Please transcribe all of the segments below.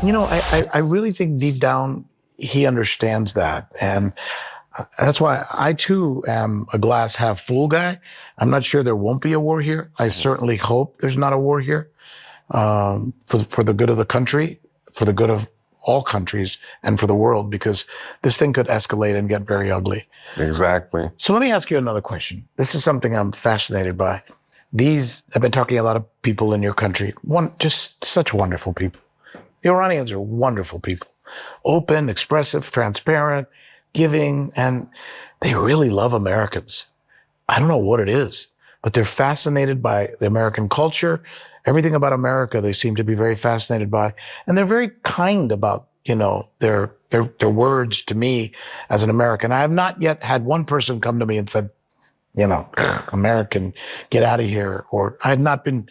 You know, I really think deep down he understands that. And that's why I too am a glass half full guy. I'm not sure there won't be a war here. I certainly hope there's not a war here, for the good of the country, for the good of all countries, and for the world, because this thing could escalate and get very ugly. Exactly. So let me ask you another question. This is something I'm fascinated by. I've been talking to a lot of people in your country, just such wonderful people. The Iranians are wonderful people, open, expressive, transparent, giving, and they really love Americans. I don't know what it is, but they're fascinated by the American culture. Everything about America, they seem to be very fascinated by, and they're very kind about, their words to me as an American. I have not yet had one person come to me and said, American, get out of here, or I have not been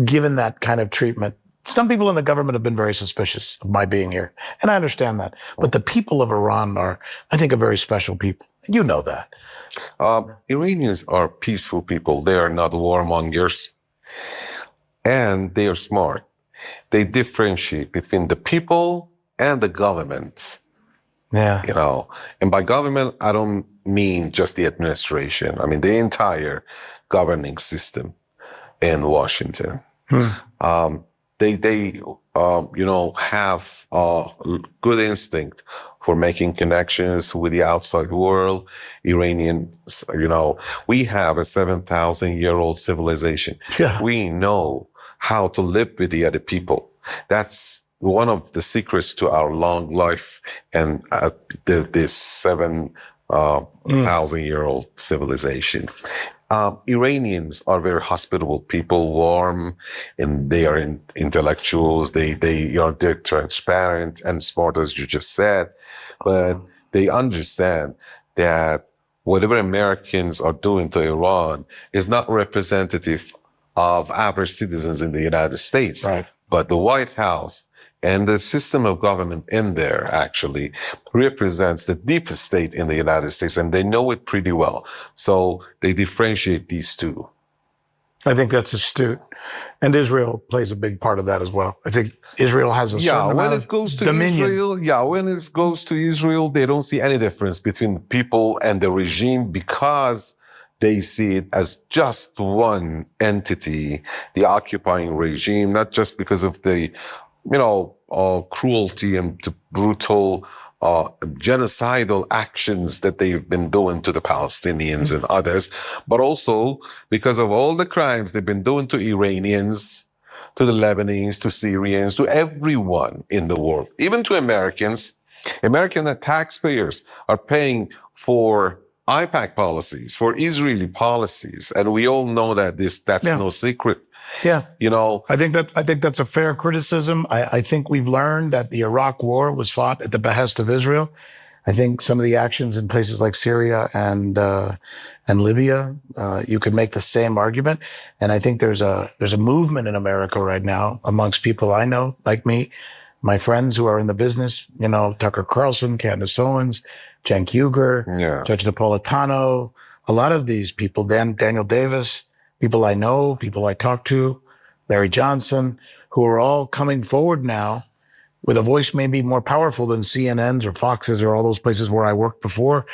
given that kind of treatment. Some people in the government have been very suspicious of my being here, and I understand that. But the people of Iran are, I think, a very special people. You know that. Iranians are peaceful people. They are not warmongers, and they are smart. They differentiate between the people and the government. Yeah. And by government, I don't mean just the administration. I mean the entire governing system in Washington. They have a good instinct for making connections with the outside world. Iranians, we have a 7,000-year-old civilization. Yeah. We know how to live with the other people. That's one of the secrets to our long life and this 7,000-year-old civilization. Iranians are very hospitable people, warm, and they are intellectuals. They're transparent and smart, as you just said. But they understand that whatever Americans are doing to Iran is not representative of average citizens in the United States. Right. But the White House and the system of government in there actually represents the deepest state in the United States, and they know it pretty well. So they differentiate these two. I think that's astute. And Israel plays a big part of that as well. I think Israel has a certain amount of dominion. When it goes to Israel, they don't see any difference between the people and the regime because they see it as just one entity, the occupying regime, not just because of the cruelty and the brutal genocidal actions that they've been doing to the Palestinians and others, but also because of all the crimes they've been doing to Iranians, to the Lebanese, to Syrians, to everyone in the world, even to Americans. American taxpayers are paying for IPAC policies, for Israeli policies, and we all know that that's no secret. Yeah. I think that's a fair criticism. I think we've learned that the Iraq war was fought at the behest of Israel. I think some of the actions in places like Syria and Libya, you could make the same argument. And I think there's a movement in America right now amongst people I know, like me, my friends who are in the business, Tucker Carlson, Candace Owens, Cenk Uygur, Judge Napolitano, a lot of these people, Daniel Davis, people I know, people I talk to, Larry Johnson, who are all coming forward now with a voice maybe more powerful than CNN's or Fox's or all those places where I worked before,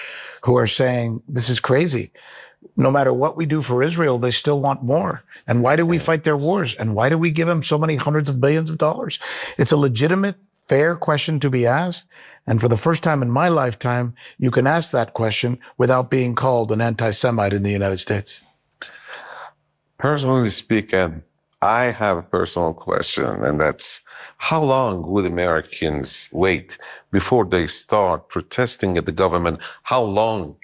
who are saying, this is crazy. No matter what we do for Israel, they still want more. And why do we fight their wars? And why do we give them so many hundreds of billions of dollars? It's a legitimate, fair question to be asked. And for the first time in my lifetime, you can ask that question without being called an anti-Semite in the United States. Personally speaking, I have a personal question, and that's how long would Americans wait before they start protesting at the government? How long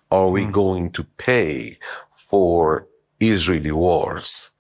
are we going to pay for Israeli wars?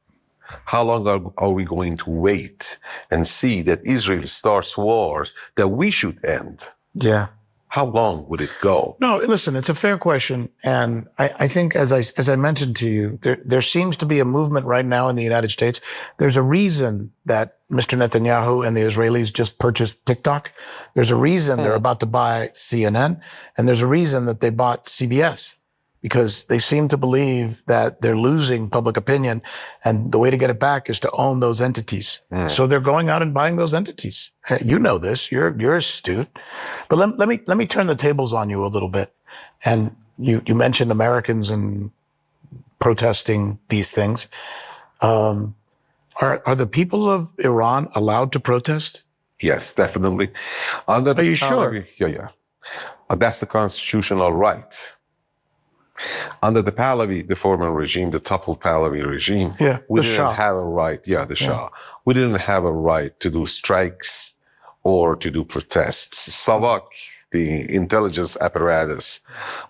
How long are we going to wait and see that Israel starts wars that we should end? Yeah. How long would it go? No, listen, it's a fair question. And I think, as I mentioned to you, there seems to be a movement right now in the United States. There's a reason that Mr. Netanyahu and the Israelis just purchased TikTok. There's a reason they're about to buy CNN. And there's a reason that they bought CBS. because they seem to believe that they're losing public opinion, and the way to get it back is to own those entities. So they're going out and buying those entities. You know this. You're astute. But let me turn the tables on you a little bit. And you mentioned Americans and protesting these things. Are the people of Iran allowed to protest? Yes, definitely. Under Are you sure? Yeah. That's the constitutional right. Under the Pahlavi, the former regime, the toppled Pahlavi regime, we didn't have a right. Yeah, the Shah. We didn't have a right to do strikes or to do protests. Savak, the intelligence apparatus,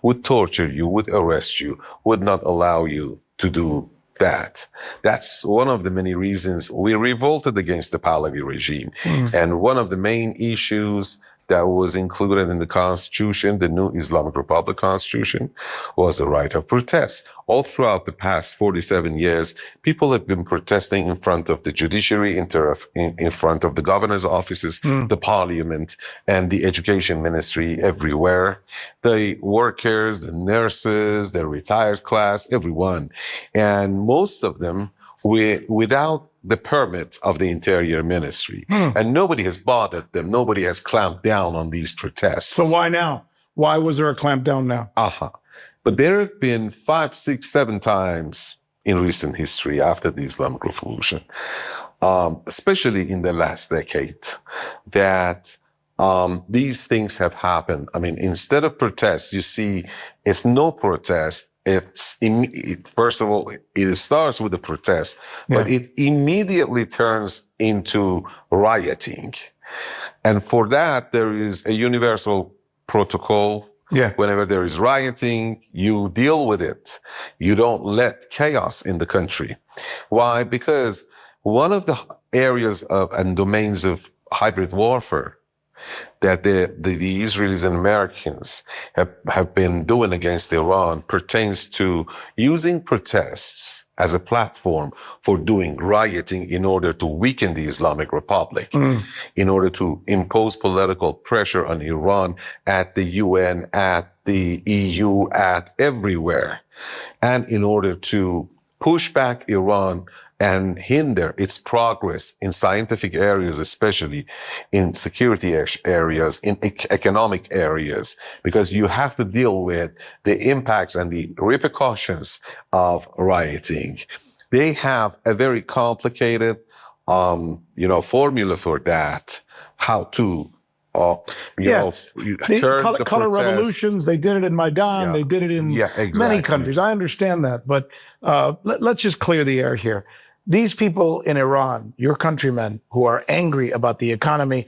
would torture you, would arrest you, would not allow you to do that. That's one of the many reasons we revolted against the Pahlavi regime. And one of the main issues that was included in the Constitution, the new Islamic Republic Constitution, was the right of protest. All throughout the past 47 years, people have been protesting in front of the judiciary, in front of the governor's offices, the parliament, and the education ministry everywhere. The workers, the nurses, the retired class, everyone. And most of them without the permit of the Interior Ministry. And nobody has bothered them. Nobody has clamped down on these protests. So why now? Why was there a clampdown now? But there have been 5, 6, 7 times in recent history after the Islamic Revolution, especially in the last decade, that these things have happened. I mean, instead of protests, you see, it's no protest. First of all, it starts with a protest, but it immediately turns into rioting. And for that, there is a universal protocol. Whenever there is rioting, you deal with it. You don't let chaos in the country. Why? Because one of the areas and domains of hybrid warfare that the Israelis and Americans have been doing against Iran pertains to using protests as a platform for doing rioting in order to weaken the Islamic Republic, in order to impose political pressure on Iran at the UN, at the EU, at everywhere, and in order to push back Iran and hinder its progress in scientific areas, especially in security areas, in economic areas, because you have to deal with the impacts and the repercussions of rioting. They have a very complicated, formula for that, how to color revolutions. They did it in Maidan. They did it in many countries. I understand that. But let's just clear the air here. These people in Iran, your countrymen who are angry about the economy,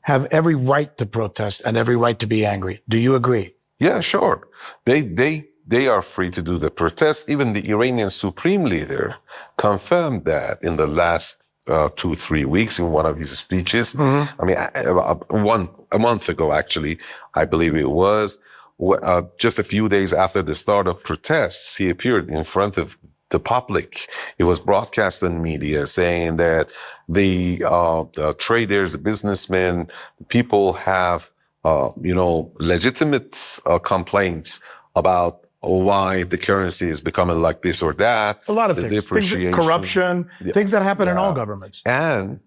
have every right to protest and every right to be angry. Do you agree? Yeah, sure. They are free to do the protest. Even the Iranian supreme leader confirmed that in the last 2-3 weeks in one of his speeches. I mean, a month ago, actually, I believe it was, just a few days after the start of protests, he appeared in front of the public. It was broadcast in media saying that the traders, the businessmen, people have, legitimate complaints about why the currency is becoming like this or that. A lot of things, corruption, things that happen in all governments. And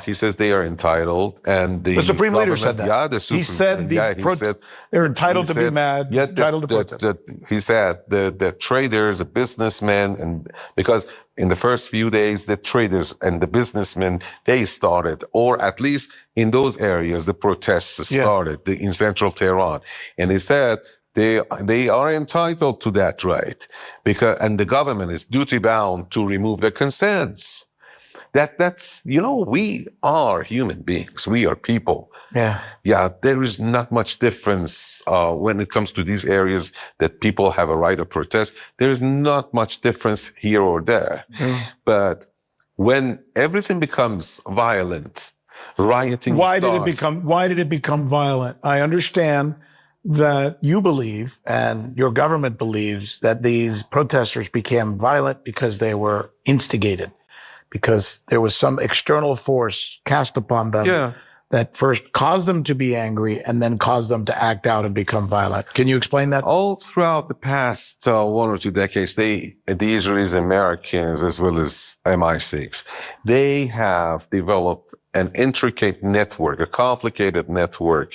he says they are entitled, and the Supreme Leader said that. Yeah, he said they're entitled to be mad, entitled to protest. He said the traders, the businessmen, and because in the first few days, the traders and the businessmen, they started, or at least in those areas, the protests started in central Tehran. And he said they are entitled to that right, and the government is duty bound to remove the concerns. That's we are human beings. We are people. Yeah. There is not much difference when it comes to these areas that people have a right of protest. There is not much difference here or there. But when everything becomes violent, rioting starts. Why did it become violent? I understand that you believe and your government believes that these protesters became violent because they were instigated, because there was some external force cast upon them that first caused them to be angry and then caused them to act out and become violent. Can you explain that? All throughout the past 1 or 2 decades, the Israelis, Americans, as well as MI6, they have developed an intricate network, a complicated network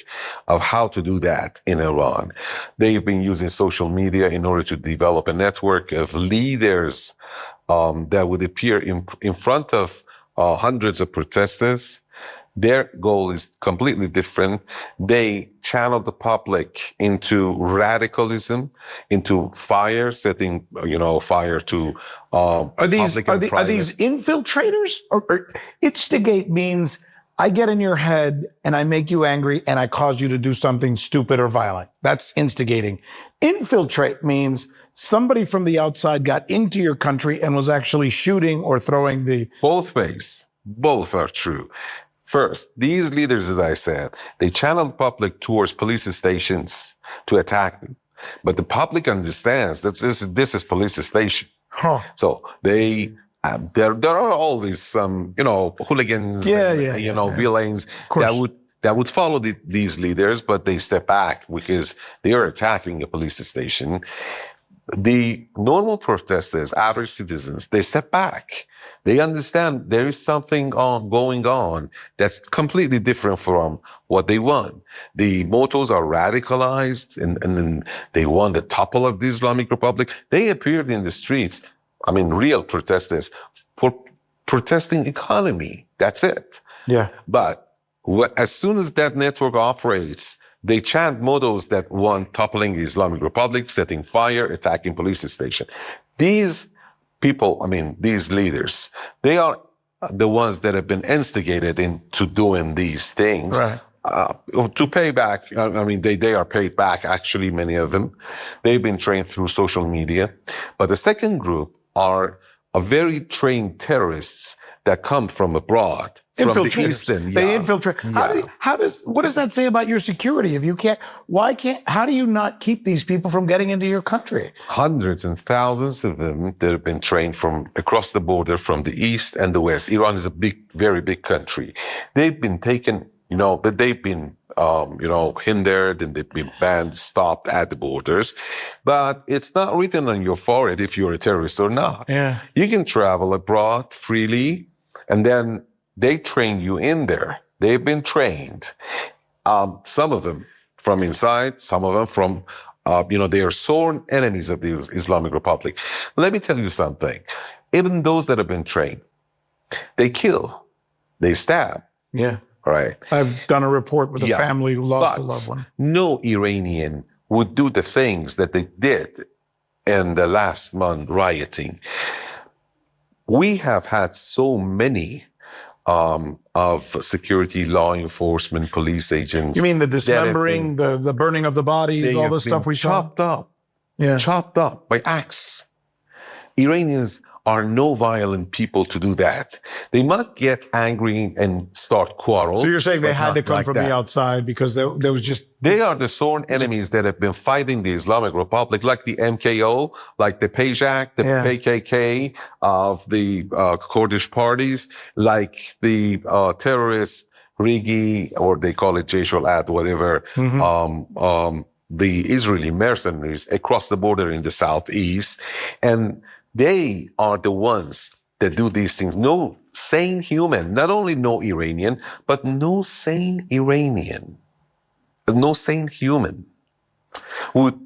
of how to do that in Iran. They've been using social media in order to develop a network of leaders that would appear in front of hundreds of protesters. Their goal is completely different. They channel the public into radicalism, into fire, setting, fire to Are these infiltrators? Or instigate means I get in your head and I make you angry and I cause you to do something stupid or violent. That's instigating. Infiltrate means somebody from the outside got into your country and was actually shooting or throwing the... Both ways. Both are true. First, these leaders, as I said, they channel the public towards police stations to attack them. But the public understands that this is police station. Huh. So there are always some, hooligans, villains that would follow these leaders, but they step back because they are attacking a police station. The normal protesters, average citizens, they step back. They understand there is something going on that's completely different from what they want. The mottos are radicalized and they want the topple of the Islamic Republic. They appeared in the streets, real protesters, for protesting economy. That's it. Yeah. But as soon as that network operates, they chant mottos that want toppling the Islamic Republic, setting fire, attacking police station. These people, these leaders, they are the ones that have been instigated into doing these things. Right. To pay back, they are paid back, actually, many of them. They've been trained through social media. But the second group are very trained terrorists that come from abroad. From the Eastern, They infiltrate. What does that say about your security? If you how do you not keep these people from getting into your country? Hundreds and thousands of them that have been trained from across the border from the East and the West. Iran is a very big country. They've been taken, but they've been, hindered and they've been banned, stopped at the borders. But it's not written on your forehead if you're a terrorist or not. Yeah. You can travel abroad freely and then they train you in there. They've been trained. Some of them from inside, some of them from, they are sworn enemies of the Islamic Republic. Let me tell you something. Even those that have been trained, they kill, they stab. Yeah. Right. I've done a report with a family who lost a loved one. No Iranian would do the things that they did in the last month rioting. We have had so many of security, law enforcement, police agents. You mean the dismembering, the burning of the bodies, all the stuff we saw? Chopped up by axe. Iranians are no violent people to do that. They might get angry and start quarrel. So you're saying they had to come from the outside because there was just... They are the sworn enemies that have been fighting the Islamic Republic, like the MKO, like the PJAK, the PKK of the Kurdish parties, like the terrorist Rigi, or they call it Jaish al-Ad, whatever, the Israeli mercenaries across the border in the southeast. And they are the ones that do these things. No sane human, not only no Iranian, but no sane Iranian, no sane human would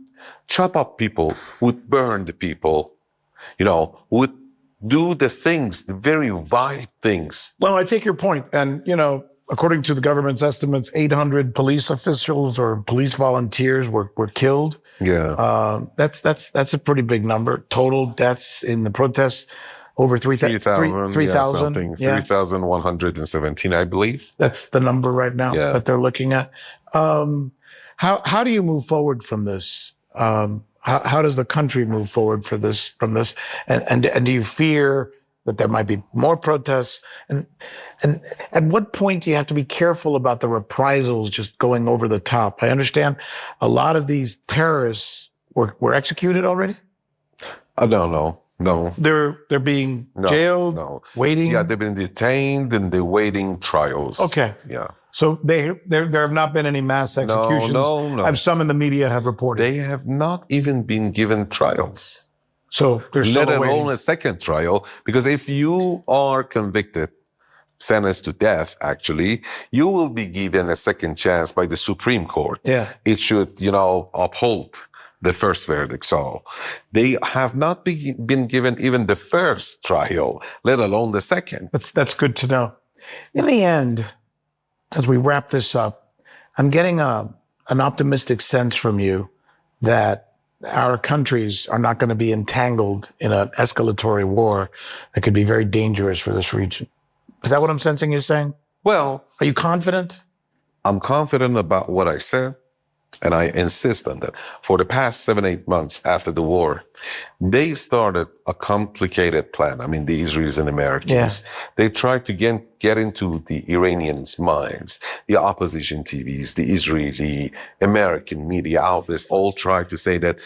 chop up people, would burn the people, would do the things, the very vile things. Well, I take your point. And, according to the government's estimates, 800 police officials or police volunteers were killed. Yeah. That's a pretty big number. Total deaths in the protests, over 3,000. 3,117, I believe. That's the number right now that they're looking at. How do you move forward from this? How does the country move forward from this? And do you fear that there might be more protests? And at what point do you have to be careful about the reprisals just going over the top? I understand a lot of these terrorists were executed already? No. No. They're being jailed, waiting? Yeah, they've been detained and they're waiting trials. Okay. Yeah. So there have not been any mass executions. No. As some in the media have reported. They have not even been given trials. So they're still let awaiting. alone a second trial, because if you are convicted, sentenced to death, actually, you will be given a second chance by the Supreme Court. Yeah. It should, uphold the first verdict. So they have not been given even the first trial, let alone the second. That's good to know. In the end, as we wrap this up, I'm getting an optimistic sense from you that our countries are not going to be entangled in an escalatory war that could be very dangerous for this region. Is that what I'm sensing you're saying? Well, are you confident? I'm confident about what I said, and I insist on that. For the past 7-8 months after the war, they started a complicated plan. I mean, the Israelis and Americans. Yeah. They tried to get into the Iranians' minds. The opposition TVs, the Israeli, American media outlets all tried to say that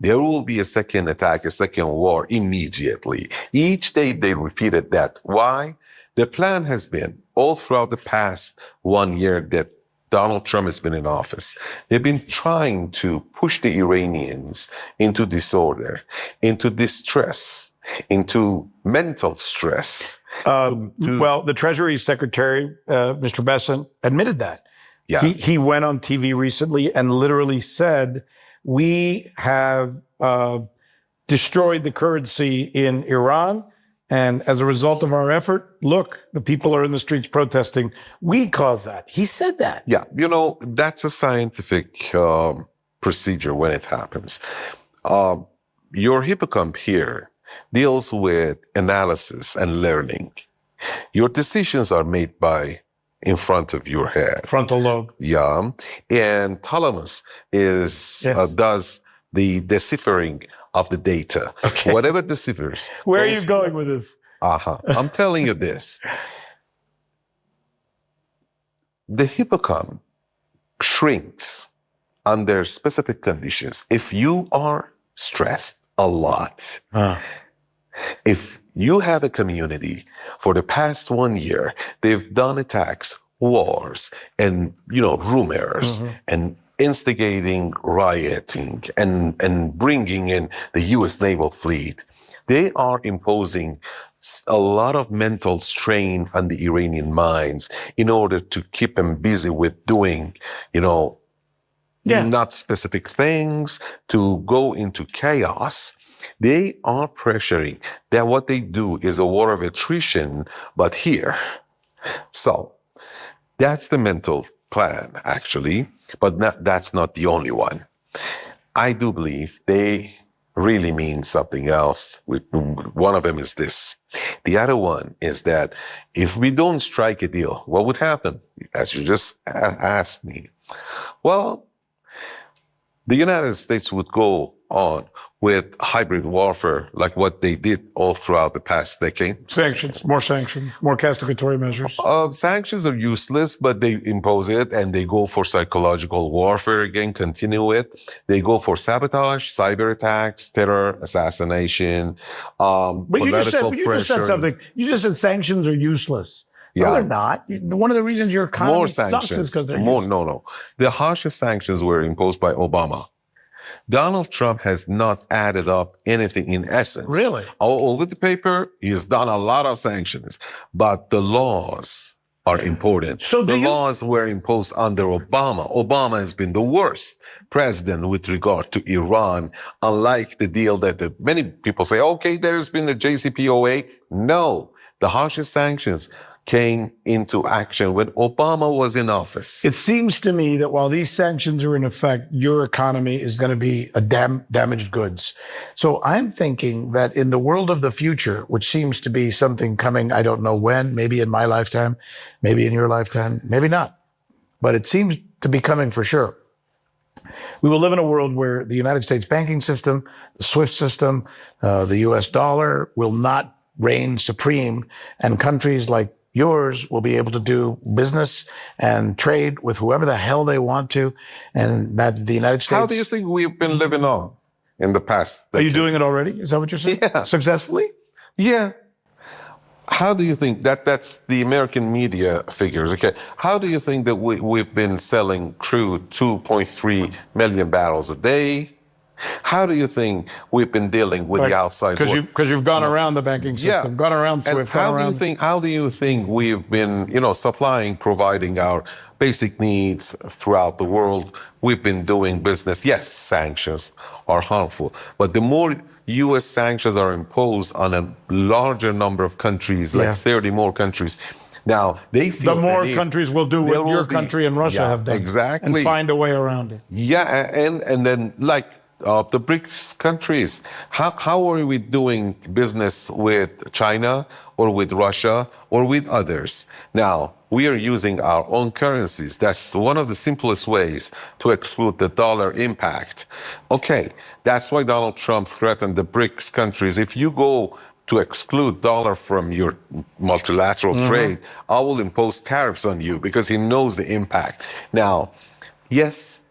there will be a second attack, a second war immediately. Each day they repeated that. Why? The plan has been all throughout the past 1 year that Donald Trump has been in office. They've been trying to push the Iranians into disorder, into distress, into mental stress. Well, the Treasury Secretary, Mr. Besant, admitted that. Yeah. He went on TV recently and literally said, we have destroyed the currency in Iran. And as a result of our effort, look, the people are in the streets protesting. We caused that. He said that. Yeah, that's a scientific procedure when it happens. Your hippocamp here deals with analysis and learning. Your decisions are made in front of your head. Frontal lobe. Yeah. And thalamus does the deciphering of the data. Okay. Whatever deciphers. Where are you going with this? I'm telling you this. The hippocamp shrinks under specific conditions. If you are stressed a lot, if you have a community for the past 1 year, they've done attacks, wars, and, rumors, and instigating rioting and bringing in the U.S. naval fleet, they are imposing a lot of mental strain on the Iranian minds in order to keep them busy with doing, not specific things, to go into chaos. They are pressuring that what they do is a war of attrition, but here. So that's the mental plan, actually, but that's not the only one. I do believe they really mean something else. One of them is this. The other one is that if we don't strike a deal, what would happen? As you just asked me. Well, the United States would go on with hybrid warfare like what they did all throughout the past decade. Sanctions, more castigatory measures. Sanctions are useless, but they impose it and they go for psychological warfare again, continue it. They go for sabotage, cyber attacks, terror, assassination, but you just said something. You just said sanctions are useless. Yeah. No, they're not. One of the reasons your economy sucks is because they're useless. No. The harshest sanctions were imposed by Obama. Donald Trump has not added up anything in essence. Really? All over the paper, he has done a lot of sanctions, but the laws are important. So the laws were imposed under Obama. Obama has been the worst president with regard to Iran, unlike the deal that many people say, okay, there's been the JCPOA. No, the harshest sanctions came into action when Obama was in office. It seems to me that while these sanctions are in effect, your economy is going to be a damaged goods. So I'm thinking that in the world of the future, which seems to be something coming, I don't know when, maybe in my lifetime, maybe in your lifetime, maybe not, but it seems to be coming for sure. We will live in a world where the United States banking system, the SWIFT system, the US dollar will not reign supreme, and countries like yours will be able to do business and trade with whoever the hell they want to, and that the United States... How do you think we've been living on? in the past. Are you doing it already? Is that what you're saying? Yeah. Successfully? Yeah. How do you think that's the American media figures? Okay. How do you think that we've been selling crude 2.3 million barrels a day? How do you think we've been dealing with the outside world? Because you've gone around the banking system, gone around SWIFT, How do you think we've been, supplying, providing our basic needs throughout the world? We've been doing business. Yes, sanctions are harmful, but the more U.S. sanctions are imposed on a larger number of countries, like 30 more countries. Now, they feel the more countries will do what your country and Russia have done. Exactly. And find a way around it. Yeah, and then like the BRICS countries, how are we doing business with China or with Russia or with others? Now, we are using our own currencies. That's one of the simplest ways to exclude the dollar impact. Okay, that's why Donald Trump threatened the BRICS countries. If you go to exclude dollar from your multilateral trade, I will impose tariffs on you, because he knows the impact. Now, yes,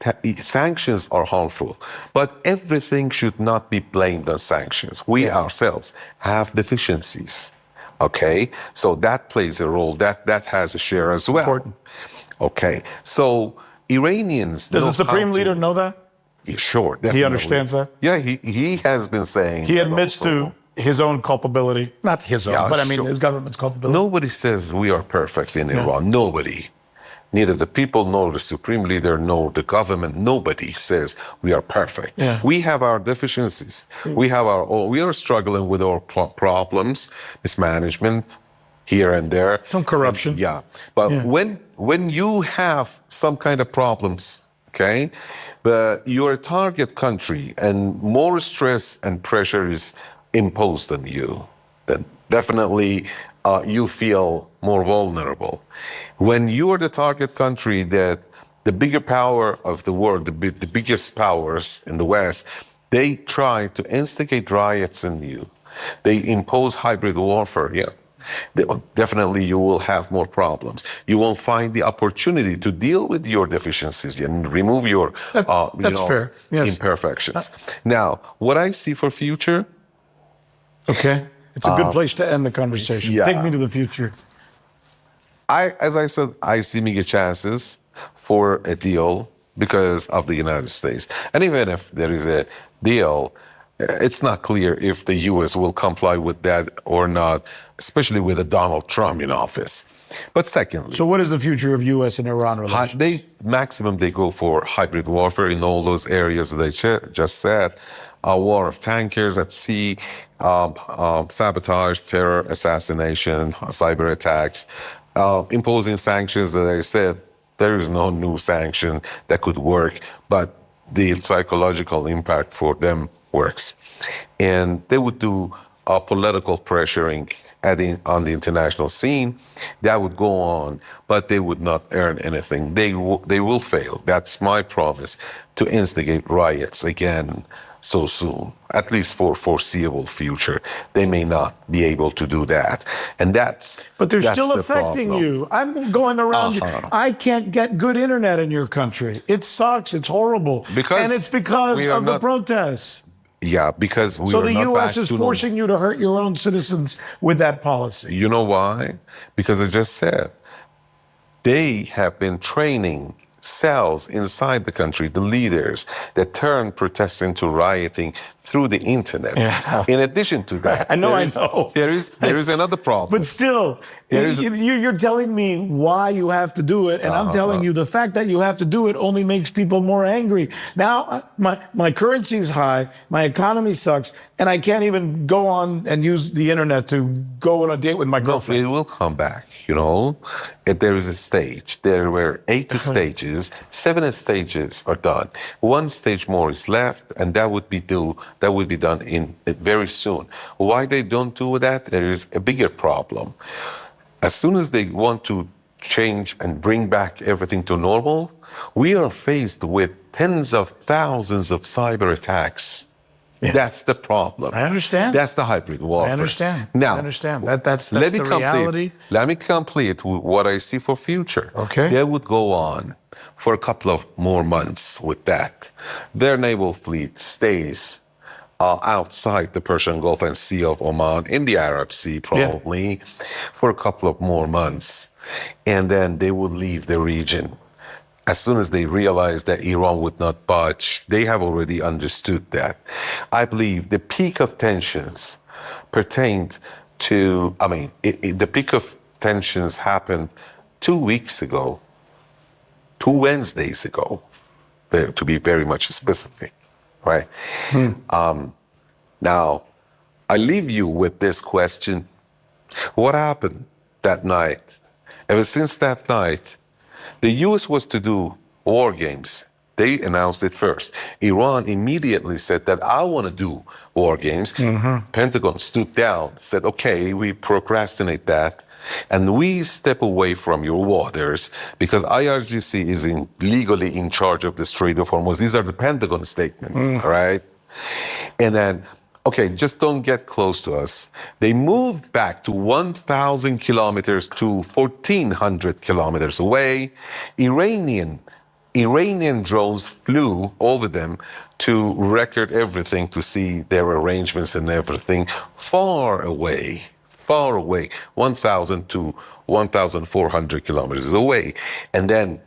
sanctions are harmful, but everything should not be blamed on sanctions. We ourselves have deficiencies. Okay, so that plays a role. That has a share as well. Important. Okay, so Iranians. Does the Supreme Leader know that? Yeah, sure, definitely. He understands that? Yeah, he has been saying. He admits to his own culpability. Not his own, but I mean his government's culpability. Nobody says we are perfect in Iran. Nobody. Neither the people, nor the Supreme Leader, nor the government, nobody says we are perfect. Yeah. We have our deficiencies. We are struggling with our problems, mismanagement here and there. Some corruption. But when you have some kind of problems, okay, but you're a target country and more stress and pressure is imposed on you, then definitely you feel more vulnerable. When you are the target country that the bigger power of the world, the biggest powers in the West, they try to instigate riots in you. They impose hybrid warfare. Definitely you will have more problems. You won't find the opportunity to deal with your deficiencies and remove your fair. Yes. imperfections. Now, what I see for future. Okay. It's a good place to end the conversation. Take me to the future. As I said, I see mega chances for a deal because of the United States. And even if there is a deal, it's not clear if the U.S. will comply with that or not, especially with a Donald Trump in office. But secondly... So what is the future of U.S. and Iran relations? They go for hybrid warfare in all those areas they just said. A war of tankers at sea, sabotage, terror, assassination, cyber attacks, imposing sanctions that I said, there is no new sanction that could work, but the psychological impact for them works. And they would do political pressuring on the international scene. That would go on, but they would not earn anything. They will fail. That's my promise, to instigate riots again so soon, at least for foreseeable future. They may not be able to do that. And But they're still affecting you. I'm going around. I can't get good internet in your country. It sucks. It's horrible. And it's because of the protests. Yeah, because we So are the not U.S. back is to forcing you to hurt your own citizens with that policy. You know why? Because I just said, they have been training cells inside the country, the leaders that turn protests into rioting through the internet. In addition to that, I know. There is another problem. But still, you're telling me why you have to do it, and I'm telling you the fact that you have to do it only makes people more angry. Now, my currency is high, my economy sucks, and I can't even go on and use the internet to go on a date with my girlfriend. It will come back, There is a stage. There were 8 stages. 7 stages are done. 1 stage more is left, and that would be done in very soon. Why they don't do that? There is a bigger problem. As soon as they want to change and bring back everything to normal, we are faced with tens of thousands of cyber attacks. That's the problem. I understand. That's the hybrid warfare. I understand. Now, I understand. That's the reality. Let me complete what I see for future. Okay. They would go on for a couple of more months with that. Their naval fleet stays outside the Persian Gulf and Sea of Oman, in the Arab Sea probably, for a couple of more months. And then they would leave the region. As soon as they realized that Iran would not budge, they have already understood that. I believe the peak of tensions pertained to, the peak of tensions happened 2 weeks ago, 2 Wednesdays ago, to be very much specific, right? Now, I leave you with this question. What happened that night? Ever since that night, the U.S. was to do war games. They announced it first. Iran immediately said that I want to do war games. Pentagon stood down, said, okay, we procrastinate that. And we step away from your waters because IRGC is legally in charge of the Strait of Hormuz. These are the Pentagon statements, right? And then, okay, just don't get close to us. They moved back to 1,000 kilometers to 1,400 kilometers away. Iranian drones flew over them to record everything, to see their arrangements and everything far away, 1,000 to 1,400 kilometers away. And then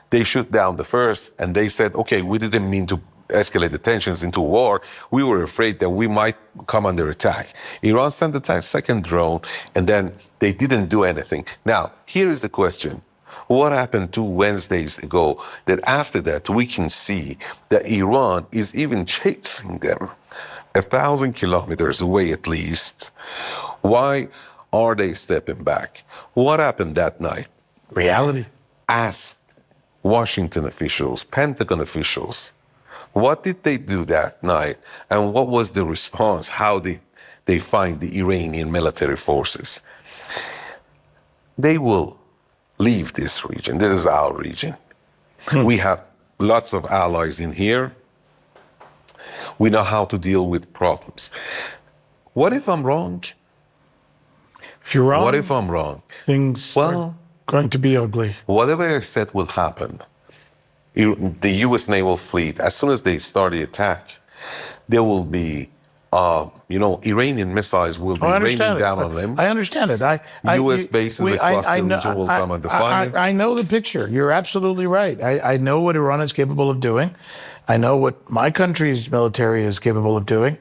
they shoot down the first, and they said, okay, we didn't mean to escalate the tensions into war. We were afraid that we might come under attack. Iran sent the second drone, and then they didn't do anything. Now, here is the question. What happened 2 Wednesdays ago that after that we can see that Iran is even chasing them 1,000 kilometers away at least? Why are they stepping back? What happened that night? Reality. Ask Washington officials, Pentagon officials, what did they do that night? And what was the response? How did they find the Iranian military forces? They will leave this region. This is our region. We have lots of allies in here. We know how to deal with problems. What if I'm wrong? If you're wrong, what if I'm wrong? Things are going to be ugly. Whatever I said will happen. The U.S. naval fleet, as soon as they start the attack, there will be, Iranian missiles will be raining down on them. I understand it. U.S. bases across the region will come under fire. I know the picture. You're absolutely right. I know what Iran is capable of doing. I know what my country's military is capable of doing.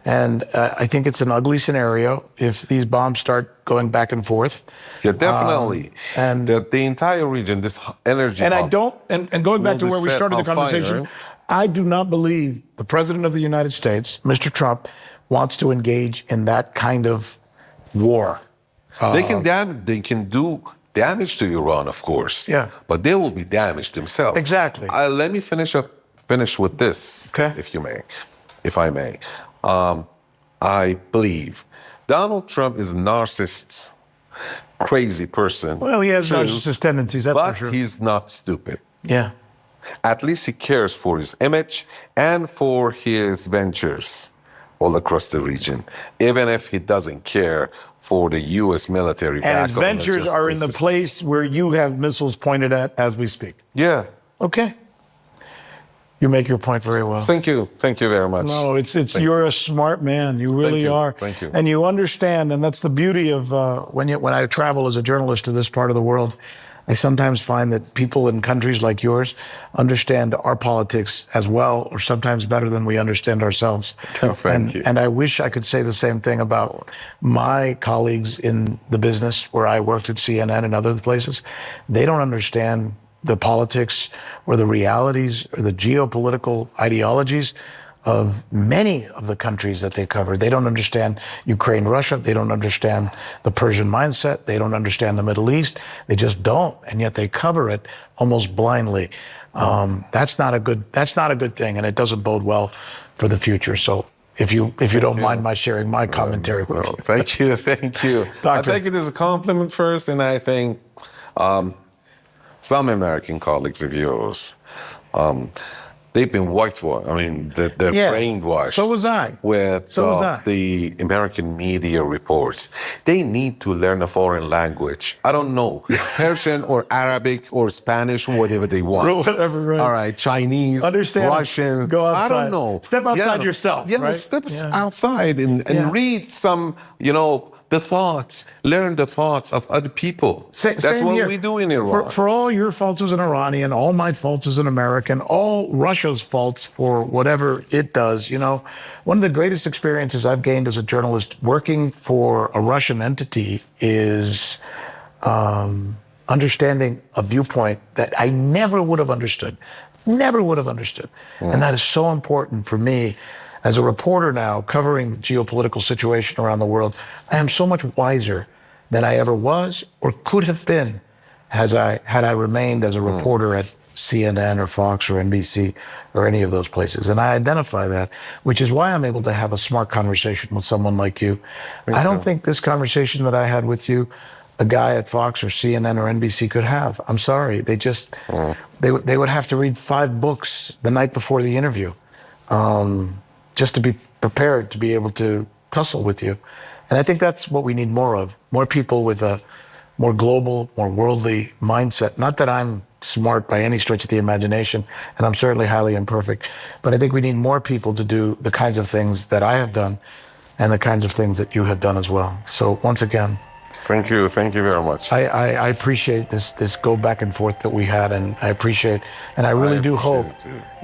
And I think it's an ugly scenario if these bombs start going back and forth. Yeah, definitely. And the entire region, this energy. And going back to where we started the conversation, I do not believe the President of the United States, Mr. Trump, wants to engage in that kind of war. They can do damage to Iran, of course. Yeah. But they will be damaged themselves. Exactly. Let me finish with this, okay, if I may. I believe Donald Trump is a narcissist, crazy person. Well, he has narcissist tendencies, that's for sure. But he's not stupid. Yeah. At least he cares for his image and for his ventures all across the region, even if he doesn't care for the U.S. military backup. And his ventures are in the place where you have missiles pointed at as we speak. Yeah. Okay. You make your point very well. Thank you. Thank you very much. No, you're a smart man. You really are. Thank you. And you understand, and that's the beauty of when I travel as a journalist to this part of the world, I sometimes find that people in countries like yours understand our politics as well, or sometimes better than we understand ourselves. Oh, thank you. And I wish I could say the same thing about my colleagues in the business where I worked at CNN and other places. They don't understand the politics or the realities or the geopolitical ideologies of many of the countries that they cover. They don't understand Ukraine, Russia. They don't understand the Persian mindset. They don't understand the Middle East. They just don't, and yet they cover it almost blindly. That's not a good thing, and it doesn't bode well for the future. So if you don't mind my sharing my commentary with you. Thank you. Doctor. I take it as a compliment first, and I think some American colleagues of yours they've been whitewashed. I mean, they're brainwashed. So was I. With the American media reports. They need to learn a foreign language. I don't know, Persian or Arabic or Spanish, whatever they want. Whatever, right. All right, Chinese, understand, Russian. Go outside. I don't know. Step outside yourself. Yeah, right? step outside and read some, the thoughts, learn the thoughts of other people. That's what we do in Iran. For all your faults as an Iranian, all my faults as an American, all Russia's faults for whatever it does, one of the greatest experiences I've gained as a journalist working for a Russian entity is understanding a viewpoint that I never would have understood. Never would have understood. And that is so important for me. As a reporter now, covering the geopolitical situation around the world, I am so much wiser than I ever was or could have been had I remained as a reporter at CNN or Fox or NBC or any of those places. And I identify that, which is why I'm able to have a smart conversation with someone like you. I don't think this conversation that I had with you, a guy at Fox or CNN or NBC could have. I'm sorry. They just, they would have to read 5 books the night before the interview. Just to be prepared to be able to tussle with you. And I think that's what we need more of. More people with a more global, more worldly mindset. Not that I'm smart by any stretch of the imagination, and I'm certainly highly imperfect, but I think we need more people to do the kinds of things that I have done and the kinds of things that you have done as well. So once again, thank you very much. I appreciate this go back and forth that we had, and I appreciate, and I really do hope,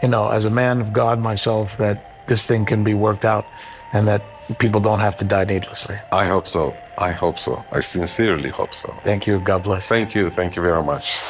as a man of God myself, that this thing can be worked out and that people don't have to die needlessly. I hope so. I sincerely hope so. Thank you. God bless. Thank you very much.